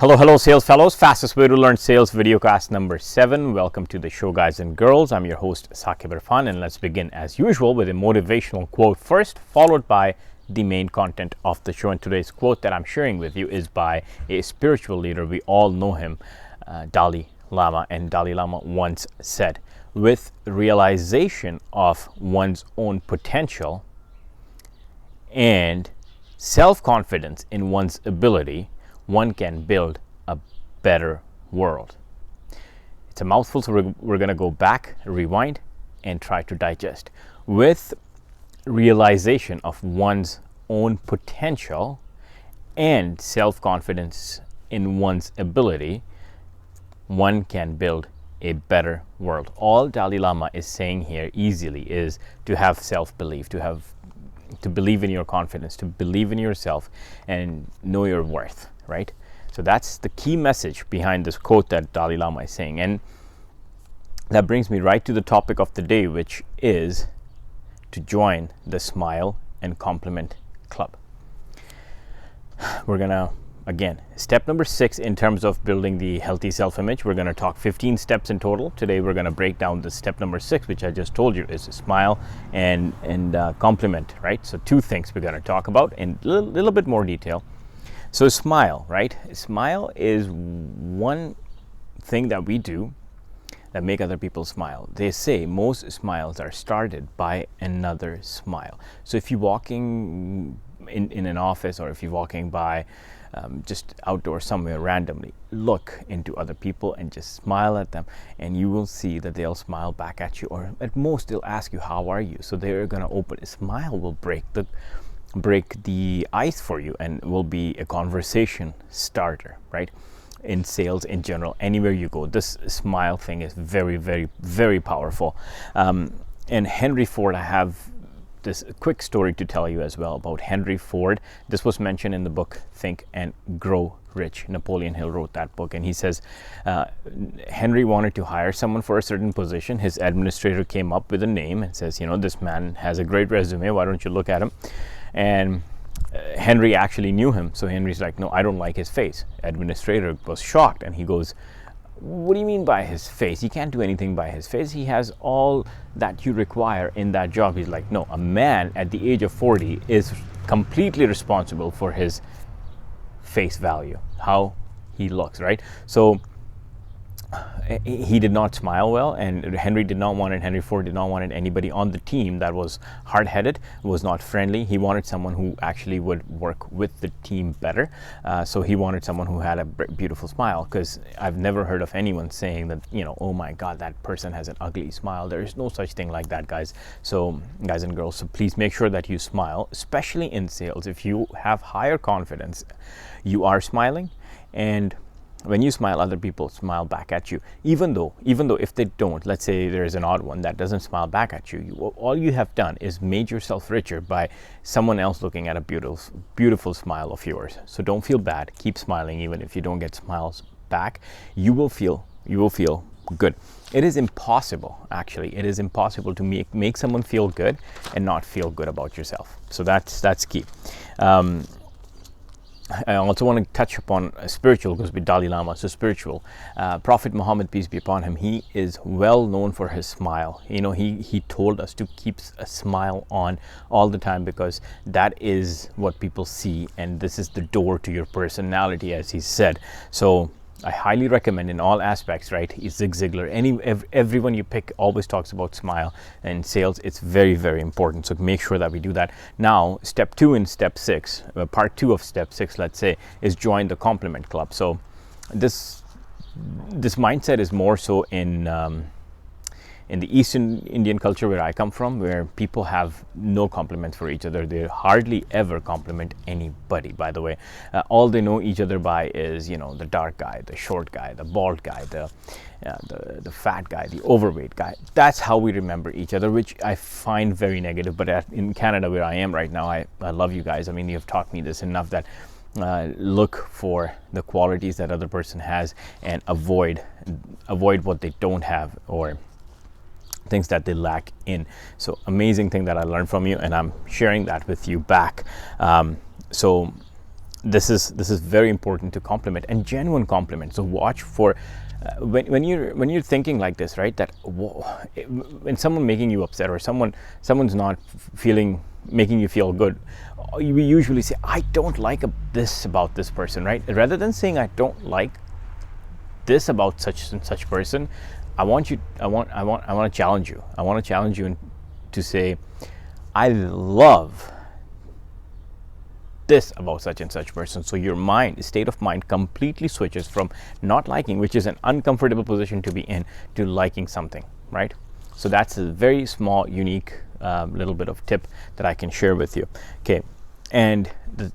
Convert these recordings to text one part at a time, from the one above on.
Hello, sales fellows. Fastest way to learn sales videocast number 7. Welcome to the show, guys and girls. I'm your host, Saqib Irfan, and let's begin as usual with a motivational quote first, followed by the main content of the show. And today's quote that I'm sharing with you is by a spiritual leader. We all know him, Dalai Lama. And Dalai Lama once said, with realization of one's own potential and self-confidence in one's ability, one can build a better world. It's a mouthful, so we're going to go back, rewind, and try to digest. With realization of one's own potential and self-confidence in one's ability, one can build a better world. All Dalai Lama is saying here easily is to have self-belief, to believe in your confidence, to believe in yourself and know your worth, right? So that's the key message behind this quote that Dalai Lama is saying. And that brings me right to the topic of the day, which is to join the Smile and Compliment Club. We're going to, again, step number 6 in terms of building the healthy self-image. We're going to talk 15 steps in total. Today we're going to break down the step number 6, which I just told you is smile and compliment, right? So 2 things we're going to talk about in a little bit more detail. So smile, right? Smile is one thing that we do that make other people smile. They say most smiles are started by another smile. So if you're walking in an office, or if you're walking by just outdoors somewhere randomly, look into other people and just smile at them, and you will see that they'll smile back at you, or at most they'll ask you, how are you? So they're going to open. A smile will break the ice for you and will be a conversation starter, right? In sales in general, anywhere you go, this smile thing is very, very, very powerful. And Henry Ford, I have this quick story to tell you as well about Henry Ford. This was mentioned in the book Think and Grow Rich. Napoleon Hill wrote that book, and he says Henry wanted to hire someone for a certain position. His administrator came up with a name and says, this man has a great resume, why don't you look at him? And Henry actually knew him, so Henry's like, no, I don't like his face. Administrator was shocked, and he goes, what do you mean by his face? He can't do anything by his face. He has all that you require in that job. He's like, no, a man at the age of 40 is completely responsible for his face value, how he looks, right? So he did not smile well, and Henry Ford did not want anybody on the team that was hard-headed, was not friendly. He wanted someone who actually would work with the team better. So he wanted someone who had a beautiful smile, because I've never heard of anyone saying that, oh my God, that person has an ugly smile. There is no such thing like that, guys. So guys and girls, so please make sure that you smile, especially in sales. If you have higher confidence, you are smiling, and when you smile, other people smile back at you. Even though if they don't, let's say there's an odd one that doesn't smile back at you, all you have done is made yourself richer by someone else looking at a beautiful smile of yours. So don't feel bad. Keep smiling, even if you don't get smiles back. You will feel good. It is impossible, actually. It is impossible to make someone feel good and not feel good about yourself. So that's key. I also want to touch upon spiritual, because with Dalai Lama, so spiritual. Prophet Muhammad, peace be upon him, he is well known for his smile. He told us to keep a smile on all the time, because that is what people see, and this is the door to your personality, as he said. So I highly recommend in all aspects, right? Zig Ziglar, everyone you pick always talks about smile. And sales, it's very, very important. So make sure that we do that. Now, step 2 in step 6, part 2 of step 6, let's say, is join the compliment club. So this mindset is more so in the Eastern Indian culture where I come from, where people have no compliments for each other. They hardly ever compliment anybody, by the way. All they know each other by is, the dark guy, the short guy, the bald guy, the fat guy, the overweight guy. That's how we remember each other, which I find very negative. But in Canada, where I am right now, I love you guys. I mean, you've taught me this enough that look for the qualities that other person has and avoid what they don't have, or things that they lack in. So amazing thing that I learned from you, and I'm sharing that with you back. So this is very important to compliment, and genuine compliment. So watch for when you're thinking like this, right? That when someone making you upset, or someone's not feeling making you feel good, we usually say, I don't like this about this person, right? Rather than saying I don't like this about such and such person, I want to challenge you. I want to challenge you to say, I love this about such and such person. So your state of mind completely switches from not liking, which is an uncomfortable position to be in, to liking something, right? So that's a very small, unique little bit of tip that I can share with you. Okay, and the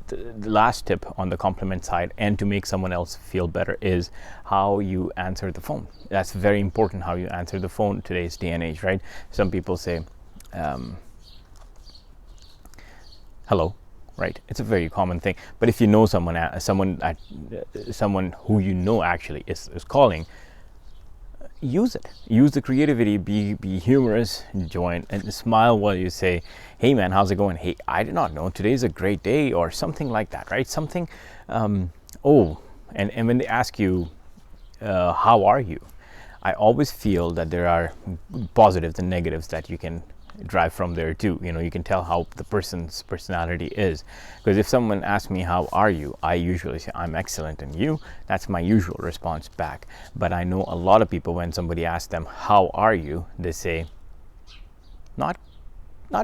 last tip on the compliment side, and to make someone else feel better, is how you answer the phone. That's very important, how you answer the phone today's day and age, right? Some people say, hello, right? It's a very common thing. But if you know someone who you know actually is calling, use it. Use the creativity. Be humorous. Join and smile while you say, "Hey man, how's it going? Hey, I did not know today's a great day," or something like that, right? Something. And when they ask you, "How are you?" I always feel that there are positives and negatives that you can drive from there too. You can tell how the person's personality is, because if someone asks me how are you, I usually say I'm excellent, and you, that's my usual response back. But I know a lot of people, when somebody asks them how are you, they say not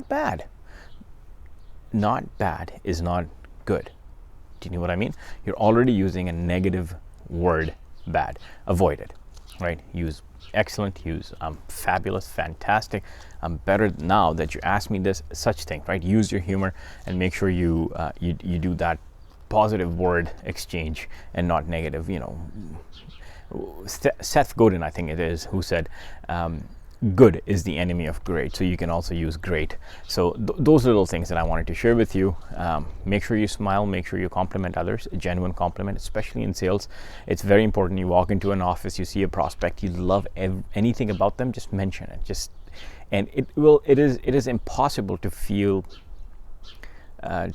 bad. Not bad is not good. Do you know what I mean? You're already using a negative word, bad. Avoid it, right? Use excellent, use fabulous, fantastic, better now that you asked me this, such thing, right? Use your humor and make sure you do that positive word exchange and not negative. Seth Godin, I think it is, who said, good is the enemy of great. So you can also use great. So those little things that I wanted to share with you. Make sure you smile, make sure you compliment others. A genuine compliment, especially in sales, it's very important. You walk into an office, you see a prospect, you love anything about them, just mention it. It is impossible to feel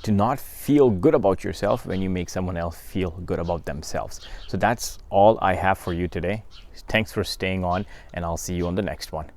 to not feel good about yourself when you make someone else feel good about themselves. So that's all I have for you today. Thanks for staying on, and I'll see you on the next one.